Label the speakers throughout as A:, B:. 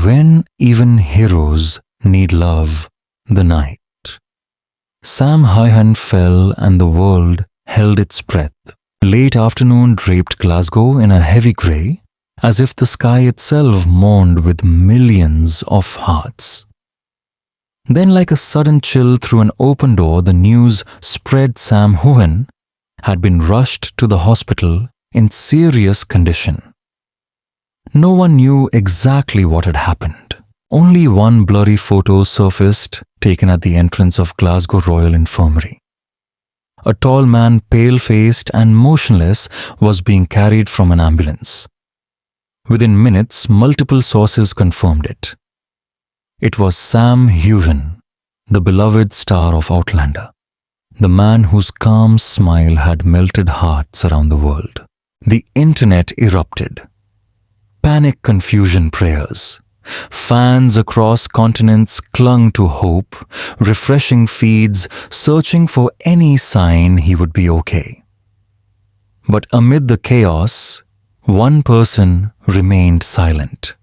A: When even heroes need love, the night. Sam Heughan fell and the world held its breath. Late afternoon draped Glasgow in a heavy grey, as if the sky itself mourned with millions of hearts. Then, like a sudden chill through an open door, the news spread Sam Heughan had been rushed to the hospital in serious condition. No one knew exactly what had happened. Only one blurry photo surfaced, taken at the entrance of Glasgow Royal Infirmary. A tall man, pale-faced and motionless, was being carried from an ambulance. Within minutes, multiple sources confirmed it. It was Sam Heughan, the beloved star of Outlander, the man whose calm smile had melted hearts around the world. The internet erupted. Panic, confusion, prayers. Fans across continents clung to hope, refreshing feeds, searching for any sign he would be okay. But amid the chaos, one person remained silent.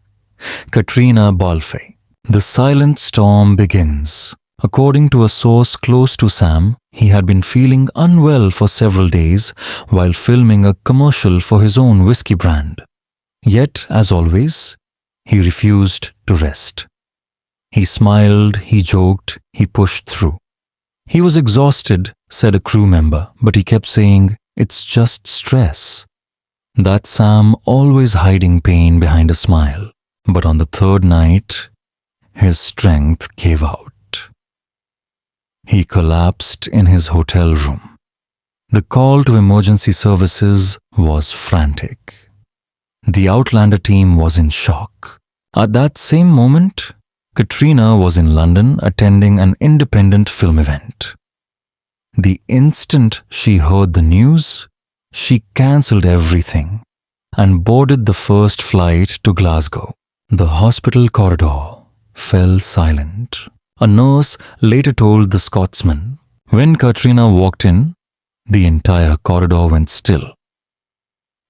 A: Caitríona Balfe. The silent storm begins. According to a source close to Sam, he had been feeling unwell for several days while filming a commercial for his own whiskey brand. Yet, as always, he refused to rest. He smiled, he joked, he pushed through. He was exhausted, said a crew member, but he kept saying, "It's just stress." That Sam, always hiding pain behind a smile. But on the third night, his strength gave out. He collapsed in his hotel room. The call to emergency services was frantic. The Outlander team was in shock. At that same moment, Caitríona was in London attending an independent film event. The instant she heard the news, she cancelled everything and boarded the first flight to Glasgow. The hospital corridor fell silent. A nurse later told the Scotsman, when Caitríona walked in, the entire corridor went still.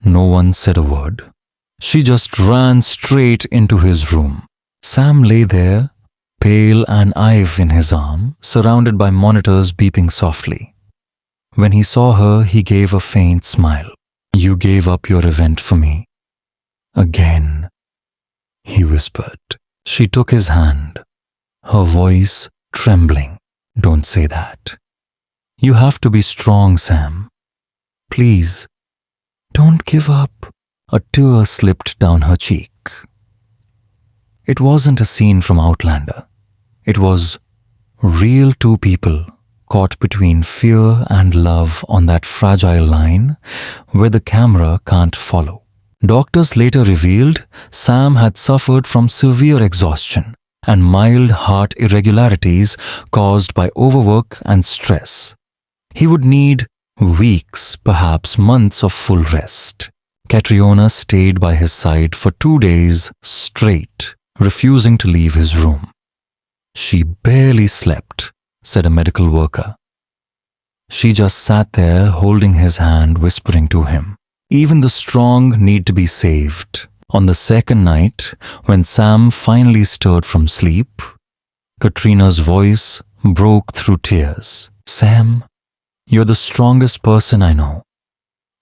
A: No one said a word. She just ran straight into his room. Sam lay there, pale and Ive in his arm, surrounded by monitors beeping softly. When he saw her, he gave a faint smile. "You gave up your event for me. Again," he whispered. She took his hand, her voice trembling. "Don't say that. You have to be strong, Sam. Please, don't give up." A tear slipped down her cheek. It wasn't a scene from Outlander. It was real, two people caught between fear and love on that fragile line where the camera can't follow. Doctors later revealed Sam had suffered from severe exhaustion and mild heart irregularities caused by overwork and stress. He would need weeks, perhaps months of full rest. Caitríona stayed by his side for 2 days straight, refusing to leave his room. "She barely slept," said a medical worker. She just sat there holding his hand, whispering to him, "Even the strong need to be saved." On the second night, when Sam finally stirred from sleep, Caitríona's voice broke through tears. "Sam, you're the strongest person I know.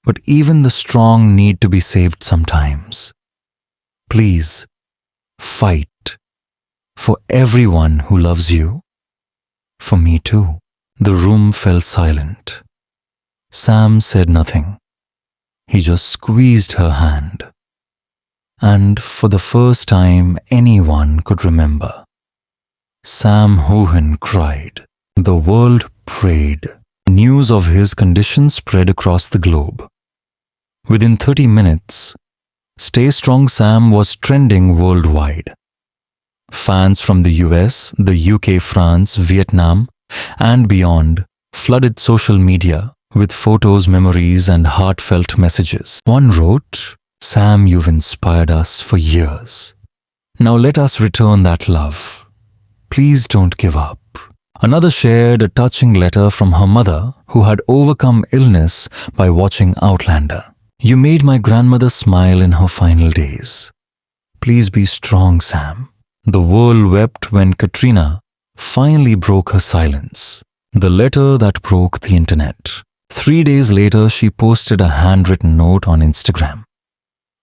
A: But even the strong need to be saved sometimes. Please, fight. For everyone who loves you. For me too." The room fell silent. Sam said nothing. He just squeezed her hand. And for the first time anyone could remember, Sam Heughan cried. The world prayed. News of his condition spread across the globe. Within 30 minutes, "Stay Strong Sam" was trending worldwide. Fans from the US, the UK, France, Vietnam, and beyond flooded social media with photos, memories, and heartfelt messages. One wrote, "Sam, you've inspired us for years. Now let us return that love. Please don't give up." Another shared a touching letter from her mother, who had overcome illness by watching Outlander. "You made my grandmother smile in her final days. Please be strong, Sam. The world wept when Caitríona finally broke her silence. The letter that broke the internet. 3 days later, she posted a handwritten note on Instagram.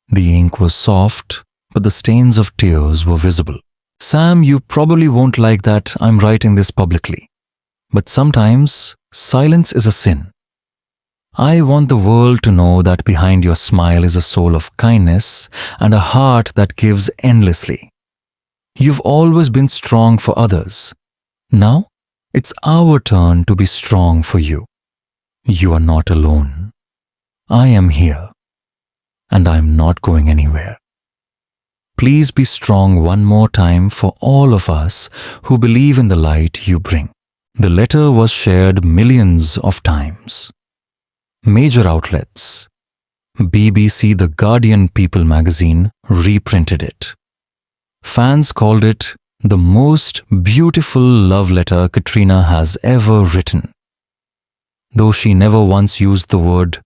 A: The ink was soft, but the stains of tears were visible. Sam, you probably won't like that I'm writing this publicly. But sometimes, silence is a sin. I want the world to know that behind your smile is a soul of kindness and a heart that gives endlessly. You've always been strong for others. Now, it's our turn to be strong for you. You are not alone. I am here, and I am not going anywhere. Please be strong one more time for all of us who believe in the light you bring. The letter was shared millions of times. Major outlets, BBC, The Guardian, People magazine reprinted it. Fans called it the most beautiful love letter Caitríona has ever written. Though she never once used the word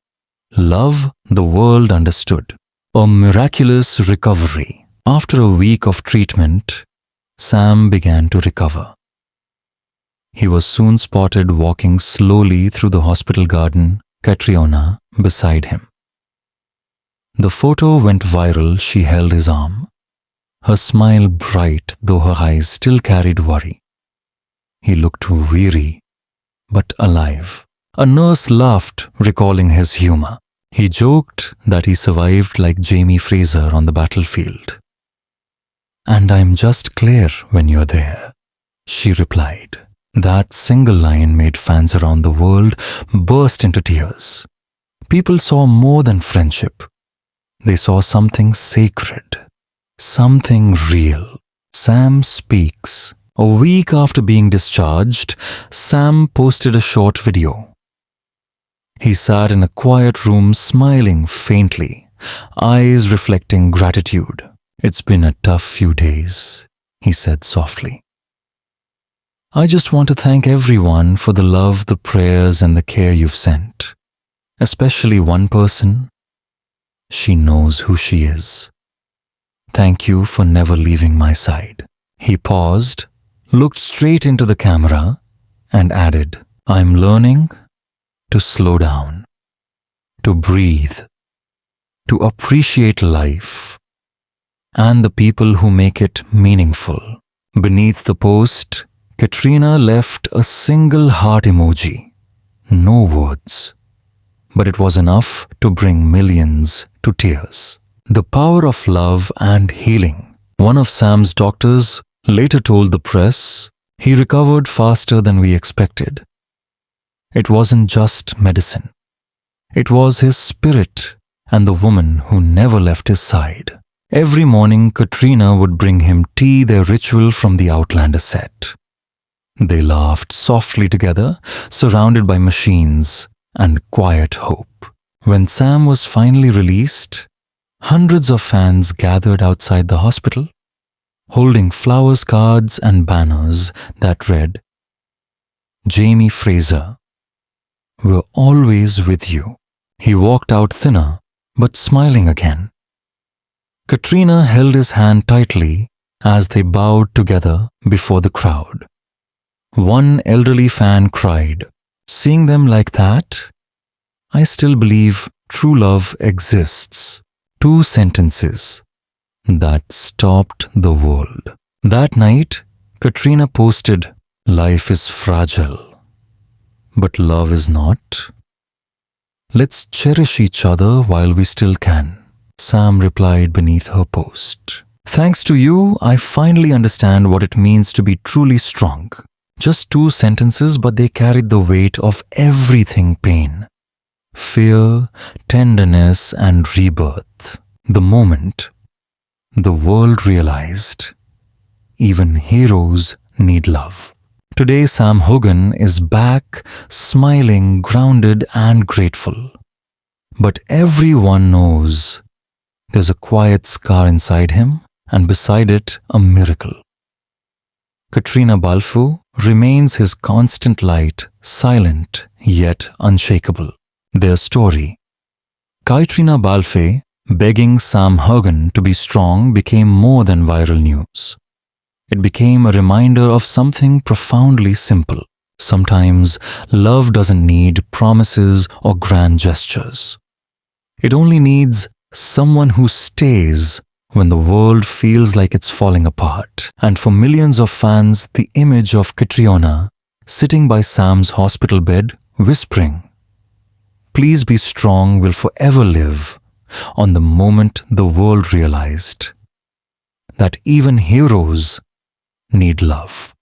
A: love, the world understood. A miraculous recovery. After a week of treatment, Sam began to recover. He was soon spotted walking slowly through the hospital garden, Caitríona beside him. The photo went viral. She held his arm, her smile bright though her eyes still carried worry. He looked weary, but alive. A nurse laughed, recalling his humor. He joked that he survived like Jamie Fraser on the battlefield. "And I'm just Claire when you're there," she replied. That single line made fans around the world burst into tears. People saw more than friendship. They saw something sacred, something real. Sam speaks. A week after being discharged, Sam posted a short video. He sat in a quiet room smiling faintly, eyes reflecting gratitude. "It's been a tough few days," he said softly. "I just want to thank everyone for the love, the prayers, and the care you've sent. Especially one person. She knows who she is. Thank you for never leaving my side." He paused, looked straight into the camera, and added, "I'm learning to slow down, to breathe, to appreciate life, and the people who make it meaningful." Beneath the post, Caitríona left a single heart emoji. No words. But it was enough to bring millions to tears. The power of love and healing. One of Sam's doctors later told the press he recovered faster than we expected. It wasn't just medicine. It was his spirit and the woman who never left his side. Every morning, Caitríona would bring him tea, their ritual from the Outlander set. They laughed softly together, surrounded by machines and quiet hope. When Sam was finally released, hundreds of fans gathered outside the hospital, holding flowers, cards, and banners that read, "Jamie Fraser, we're always with you." He walked out thinner, but smiling again. Caitríona held his hand tightly as they bowed together before the crowd. One elderly fan cried, "Seeing them like that, I still believe true love exists." 2 sentences that stopped the world. That night, Caitríona posted, "Life is fragile, but love is not. Let's cherish each other while we still can." Sam replied beneath her post, "Thanks to you, I finally understand what it means to be truly strong." Just 2 sentences, but they carried the weight of everything: pain, fear, tenderness, and rebirth. The moment the world realized even heroes need love. Today, Sam Heughan is back, smiling, grounded, and grateful. But everyone knows there's a quiet scar inside him, and beside it, a miracle. Caitríona Balfe remains his constant light, silent yet unshakable. Their story. Caitríona Balfe begging Sam Heughan to be strong became more than viral news. It became a reminder of something profoundly simple. Sometimes love doesn't need promises or grand gestures. It only needs someone who stays when the world feels like it's falling apart. And for millions of fans, the image of Caitríona sitting by Sam's hospital bed, whispering, "Please be strong," will forever live on the moment the world realized that even heroes need love.